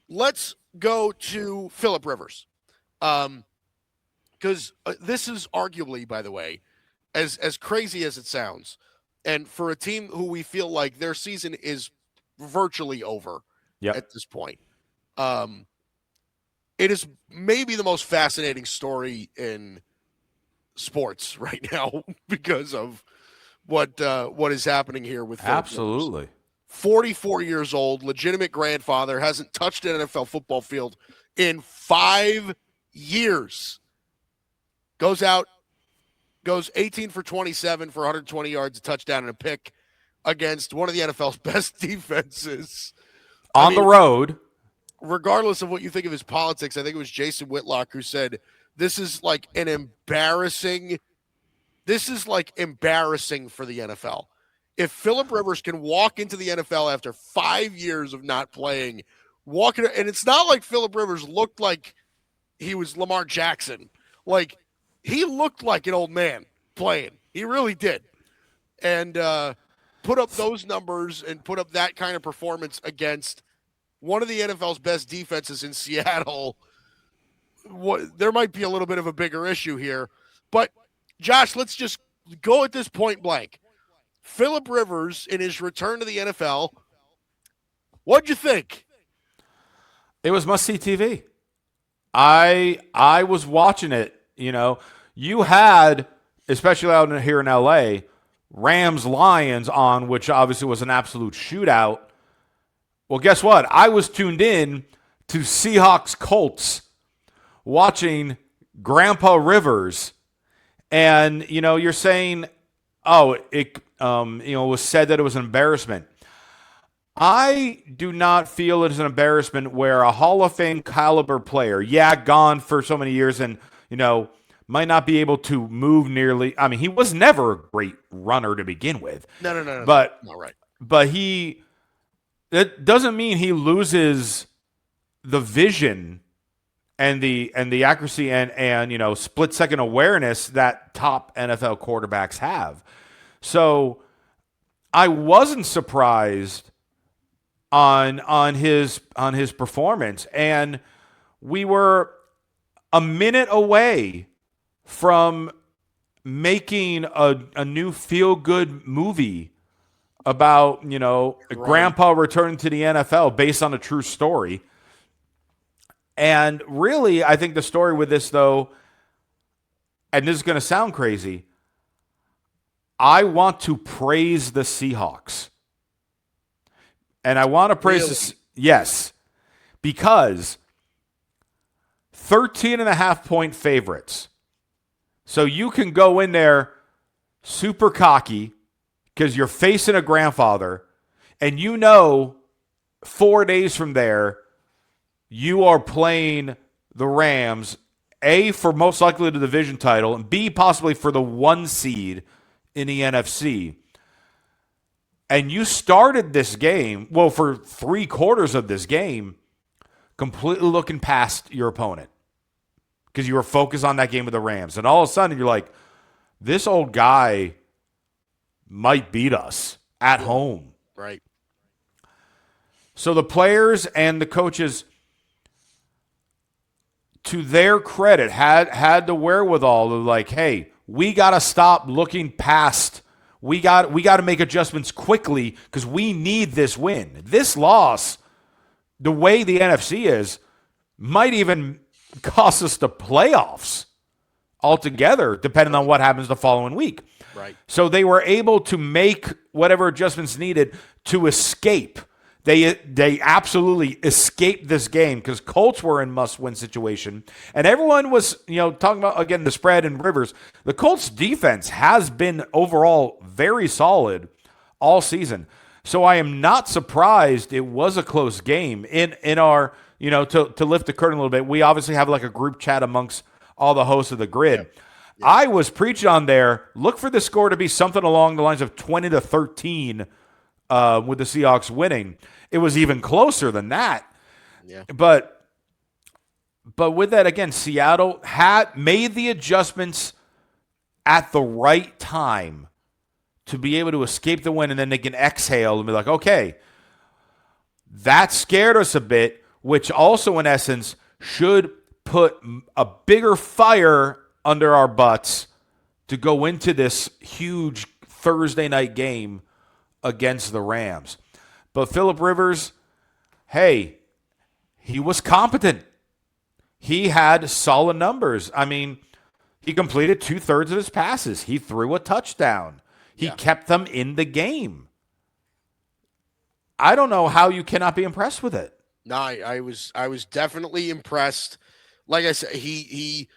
let's go to Phillip Rivers. Because this is arguably, by the way, as crazy as it sounds, and for a team who we feel like their season is virtually over Yep. at this point, it is maybe the most fascinating story in sports right now because of what is happening here with Phillip Rivers. Absolutely. 44 years old, legitimate grandfather, hasn't touched an NFL football field in 5 years. Goes 18 for 27 for 120 yards, a touchdown, and a pick against one of the NFL's best defenses. On the road. Regardless of what you think of his politics, I think it was Jason Whitlock who said this is like embarrassing for the NFL. If Phillip Rivers can walk into the NFL after 5 years of not playing, and it's not like Phillip Rivers looked like he was Lamar Jackson. Like, he looked like an old man playing. He really did. And put up those numbers and put up that kind of performance against one of the NFL's best defenses in Seattle. There might be a little bit of a bigger issue here. But, Josh, let's just go at this point blank. Phillip Rivers, in his return to the NFL, what'd you think? It was must-see TV. I was watching it. You had, especially out here in LA, Rams-Lions on, which obviously was an absolute shootout. Well, guess what? I was tuned in to Seahawks-Colts watching Grandpa Rivers. And, you're saying, it was said that it was an embarrassment. I do not feel it is an embarrassment where a Hall of Fame caliber player, gone for so many years and, might not be able to move nearly. I mean, he was never a great runner to begin with. No. But, all right. But that doesn't mean he loses the vision and the accuracy and split second awareness that top NFL quarterbacks have. So I wasn't surprised on his performance, and we were a minute away from making a new feel-good movie about grandpa returning to the NFL based on a true story. And really, I think the story with this, though, and this is going to sound crazy, I want to praise the Seahawks. And I want to praise yes, because 13.5-point favorites. So you can go in there super cocky because you're facing a grandfather, and 4 days from there, you are playing the Rams, A, for most likely the division title, and B, possibly for the 1 seed in the NFC. And you started this game, for 3/4 of this game, completely looking past your opponent because you were focused on that game with the Rams. And all of a sudden, you're like, this old guy might beat us at home. Right. So the players and the coaches, to their credit, had the wherewithal to like, hey, we got to stop looking past. We got to make adjustments quickly because we need this win. This loss, the way the NFC is, might even cost us the playoffs altogether, depending on what happens the following week. Right. So they were able to make whatever adjustments needed to escape. They absolutely escaped this game because Colts were in must-win situation. And everyone was, talking about, again, the spread and Rivers. The Colts defense has been overall very solid all season. So I am not surprised it was a close game. In our, to lift the curtain a little bit, we obviously have like a group chat amongst all the hosts of the GRYD. Yeah. I was preaching on there, look for the score to be something along the lines of 20-13 with the Seahawks winning. It was even closer than that. Yeah. But with that, again, Seattle had made the adjustments at the right time to be able to escape the win, and then they can exhale and be like, okay, that scared us a bit. which also, in essence, should put a bigger fire under our butts to go into this huge Thursday night game against the Rams. But Phillip Rivers, hey, he was competent. He had solid numbers. I mean, he completed 2/3 of his passes. He threw a touchdown. He kept them in the game. I don't know how you cannot be impressed with it. No, I was definitely impressed. Like I said, he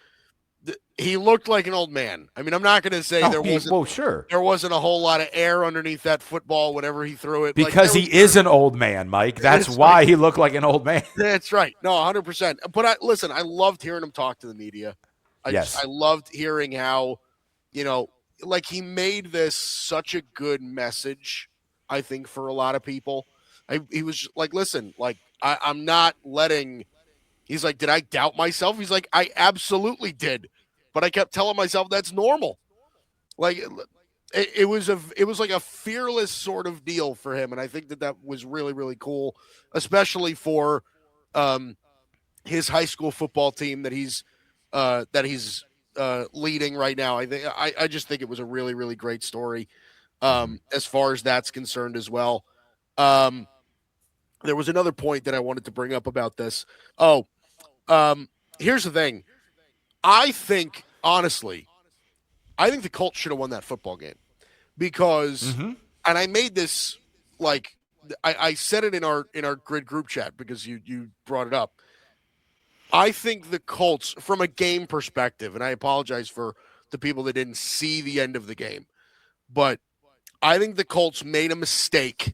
looked like an old man. I mean, I'm not going to say there wasn't a whole lot of air underneath that football whenever he threw it. Because he is an old man, Mike. That's why he looked like an old man. That's right. No, 100%. But listen, I loved hearing him talk to the media. I loved hearing how, like he made this such a good message, I think, for a lot of people. He was like, listen, like I'm not letting. He's like, did I doubt myself? He's like, I absolutely did, but I kept telling myself that's normal. Like it was like a fearless sort of deal for him, and I think that was really, really cool, especially for his high school football team that he's leading right now. I just think it was a really, really great story as far as that's concerned as well. There was another point that I wanted to bring up about this. Here's the thing. I think, honestly, the Colts should have won that football game because, and I made this, like, I said it in our GRYD group chat because you brought it up. I think the Colts, from a game perspective, and I apologize for the people that didn't see the end of the game, but I think the Colts made a mistake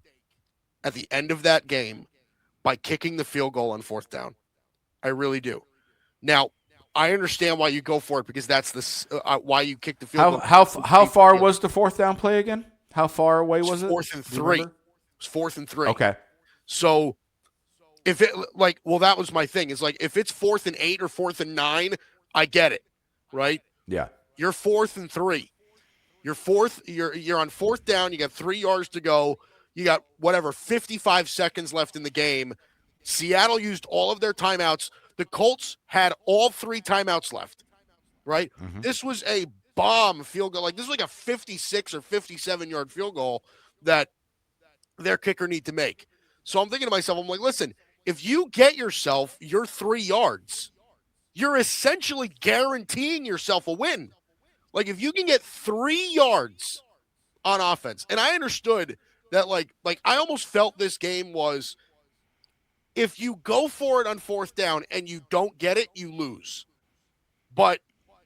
at the end of that game by kicking the field goal on 4th down. I really do. Now, I understand why you go for it because that's why you kick the field goal. How far was the 4th down play again? How far away was it? 4th and 3. It was 4th and 3. Okay. So if it that was my thing. It's like if it's 4th and 8 or 4th and 9, I get it, right? Yeah. You're 4th and 3. You're on 4th down. You got 3 yards to go. You got 55 seconds left in the game. Seattle used all of their timeouts. The Colts had all 3 timeouts left, right? Mm-hmm. This was a bomb field goal. Like this was like a 56 or 57-yard field goal that their kicker need to make. So I'm thinking to myself, I'm like, listen, if you get yourself your 3 yards, you're essentially guaranteeing yourself a win. Like if you can get 3 yards on offense, and I understood that like I almost felt this game was if you go for it on 4th down and you don't get it, you lose. But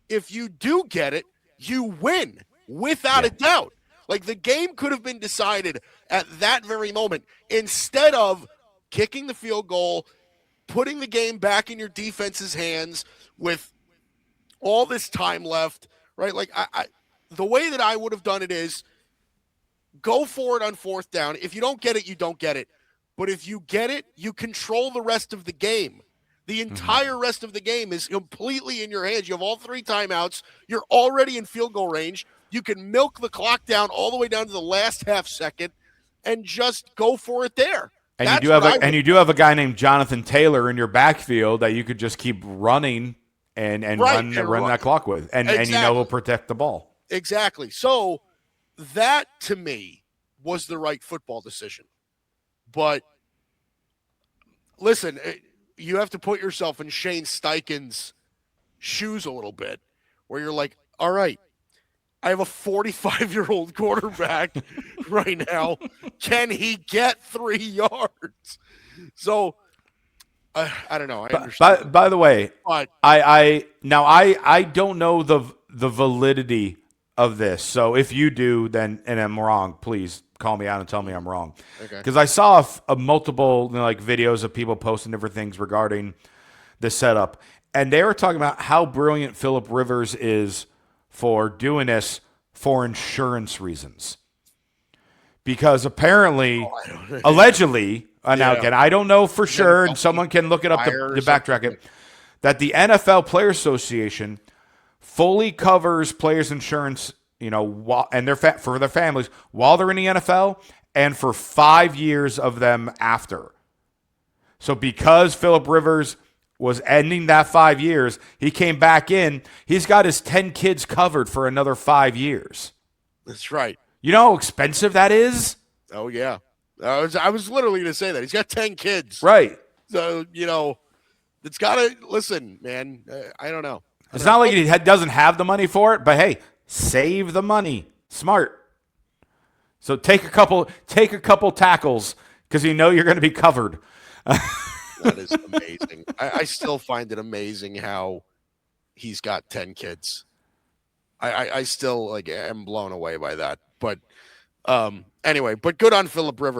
if you do get it, you win without a doubt. Like the game could have been decided at that very moment instead of kicking the field goal, putting the game back in your defense's hands with all this time left, right? Like the way that I would have done it is go for it on 4th down. If you don't get it, you don't get it. But if you get it, you control the rest of the game. The entire rest of the game is completely in your hands. You have all 3 timeouts. You're already in field goal range. You can milk the clock down all the way down to the last half second and just go for it there. And you do have a guy named Jonathan Taylor in your backfield that you could just keep running and run that clock with. And he'll protect the ball. Exactly. So that to me was the right football decision. But listen, you have to put yourself in Shane Steichen's shoes a little bit, where you're like, all right, I have a 45-year-old quarterback right now. Can he get 3 yards? So I don't know. I understand. By the way, I don't know the validity of this. So if you do, then and I'm wrong, please call me out and tell me I'm wrong. Okay. Because I saw a multiple videos of people posting different things regarding the setup, and they were talking about how brilliant Phillip Rivers is for doing this for insurance reasons. Because apparently, allegedly, now again, I don't know for sure, and someone can look it up to backtrack it, that the NFL Players Association fully covers players' insurance, and for their families while they're in the NFL and for 5 years of them after. So because Phillip Rivers was ending that 5 years, he came back in. He's got his 10 kids covered for another 5 years. That's right. You know how expensive that is? Oh, yeah. I was literally going to say that. He's got 10 kids. Right. So, it's got to listen, man. I don't know. It's not like he doesn't have the money for it, but hey, save the money. Smart. So take a couple tackles because you know you're going to be covered. That is amazing. I still find it amazing how he's got 10 kids. I still am blown away by that. But anyway, but good on Phillip Rivers.